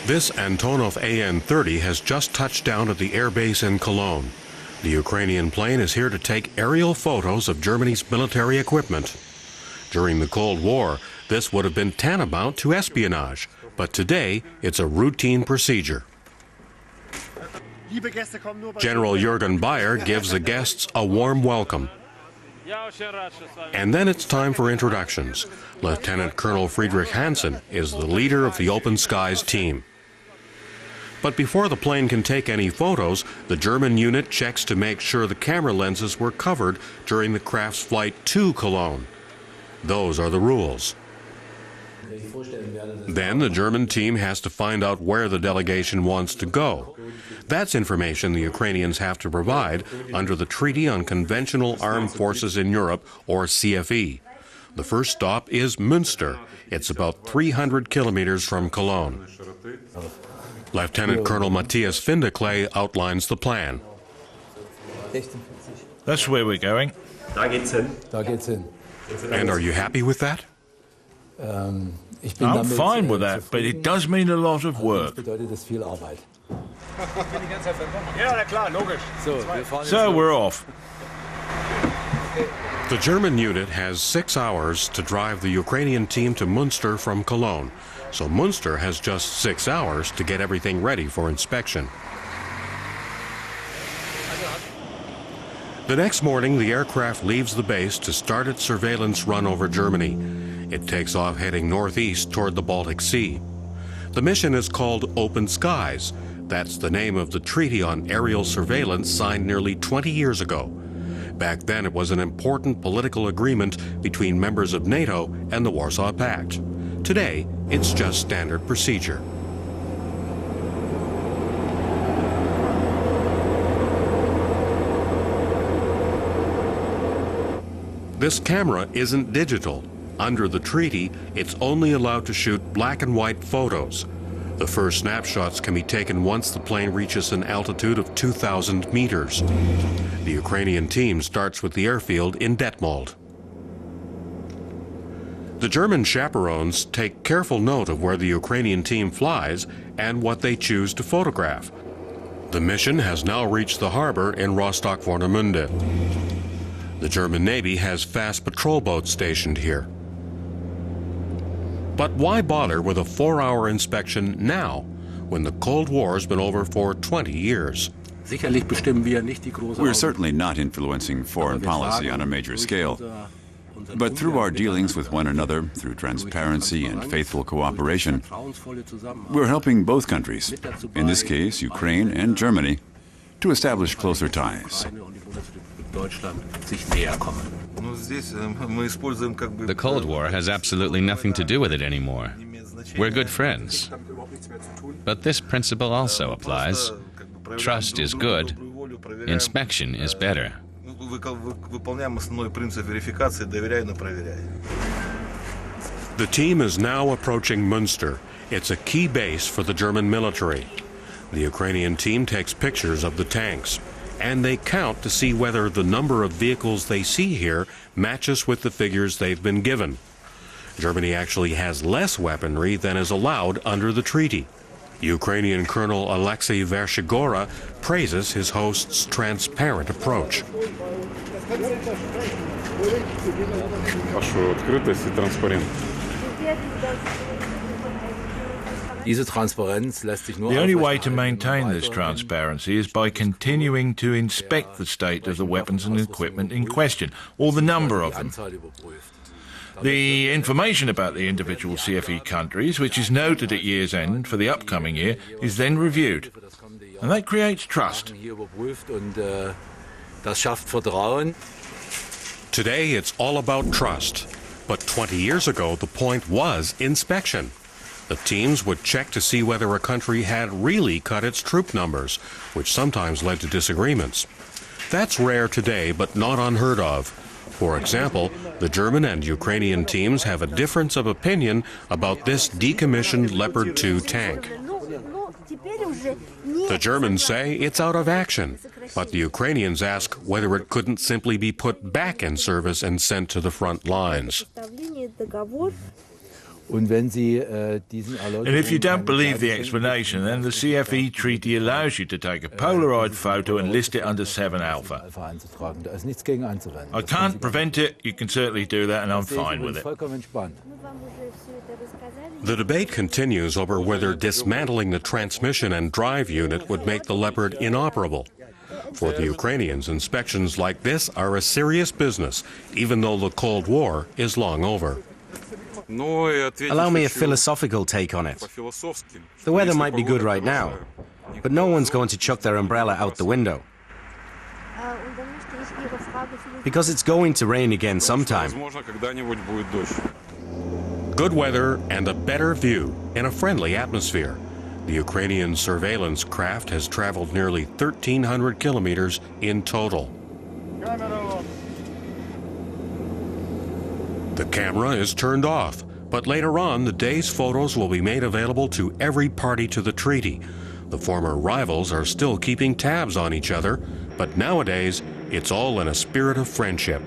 This Antonov AN-30 has just touched down at the airbase in Cologne. The Ukrainian plane is here to take aerial photos of Germany's military equipment. During the Cold War, this would have been tantamount to espionage, but today it's a routine procedure. General Jürgen Bayer gives the guests a warm welcome. And then it's time for introductions. Lieutenant Colonel Friedrich Hansen is the leader of the Open Skies team. But before the plane can take any photos, the German unit checks to make sure the camera lenses were covered during the craft's flight to Cologne. Those are the rules. Then the German team has to find out where the delegation wants to go. That's information the Ukrainians have to provide under the Treaty on Conventional Armed Forces in Europe, or CFE. The first stop is Münster. It's about 300 kilometers from Cologne. Lieutenant Colonel Matthias Findeklee outlines the plan. That's where we're going. And are you happy with that? I'm fine with that, but it does mean a lot of work. So we're off. The German unit has 6 hours to drive the Ukrainian team to Münster from Cologne, so Münster has just 6 hours to get everything ready for inspection. The next morning, the aircraft leaves the base to start its surveillance run over Germany. It takes off heading northeast toward the Baltic Sea. The mission is called Open Skies. That's the name of the Treaty on Aerial Surveillance signed nearly 20 years ago. Back then, it was an important political agreement between members of NATO and the Warsaw Pact. Today, it's just standard procedure. This camera isn't digital. Under the treaty, it's only allowed to shoot black and white photos. The first snapshots can be taken once the plane reaches an altitude of 2,000 meters. The Ukrainian team starts with the airfield in Detmold. The German chaperones take careful note of where the Ukrainian team flies and what they choose to photograph. The mission has now reached the harbor in Rostock-Warnemünde. The German Navy has fast patrol boats stationed here. But why bother with a 4-hour inspection now, when the Cold War's been over for 20 years? We're certainly not influencing foreign policy on a major scale. But through our dealings with one another, through transparency and faithful cooperation, we're helping both countries, in this case Ukraine and Germany, to establish closer ties. The Cold War has absolutely nothing to do with it anymore. We're good friends. But this principle also applies. Trust is good, inspection is better. The team is now approaching Münster. It's a key base for the German military. The Ukrainian team takes pictures of the tanks, and they count to see whether the number of vehicles they see here matches with the figures they've been given. Germany actually has less weaponry than is allowed under the treaty. Ukrainian Colonel Alexei Vershigora praises his host's transparent approach. The only way to maintain this transparency is by continuing to inspect the state of the weapons and equipment in question, or the number of them. The information about the individual CFE countries, which is noted at year's end for the upcoming year, is then reviewed. And that creates trust. Today, it's all about trust. But 20 years ago, the point was inspection. The teams would check to see whether a country had really cut its troop numbers, which sometimes led to disagreements. That's rare today, but not unheard of. For example, the German and Ukrainian teams have a difference of opinion about this decommissioned Leopard 2 tank. The Germans say it's out of action. But the Ukrainians ask whether it couldn't simply be put back in service and sent to the front lines. And if you don't believe the explanation, then the CFE treaty allows you to take a Polaroid photo and list it under 7 Alpha. I can't prevent it, you can certainly do that, and I'm fine with it. The debate continues over whether dismantling the transmission and drive unit would make the Leopard inoperable. For the Ukrainians, inspections like this are a serious business, even though the Cold War is long over. Allow me a philosophical take on it. The weather might be good right now, but no one's going to chuck their umbrella out the window. Because it's going to rain again sometime. Good weather and a better view in a friendly atmosphere. The Ukrainian surveillance craft has traveled nearly 1,300 kilometers in total. The camera is turned off, but later on the day's photos will be made available to every party to the treaty. The former rivals are still keeping tabs on each other, but nowadays it's all in a spirit of friendship.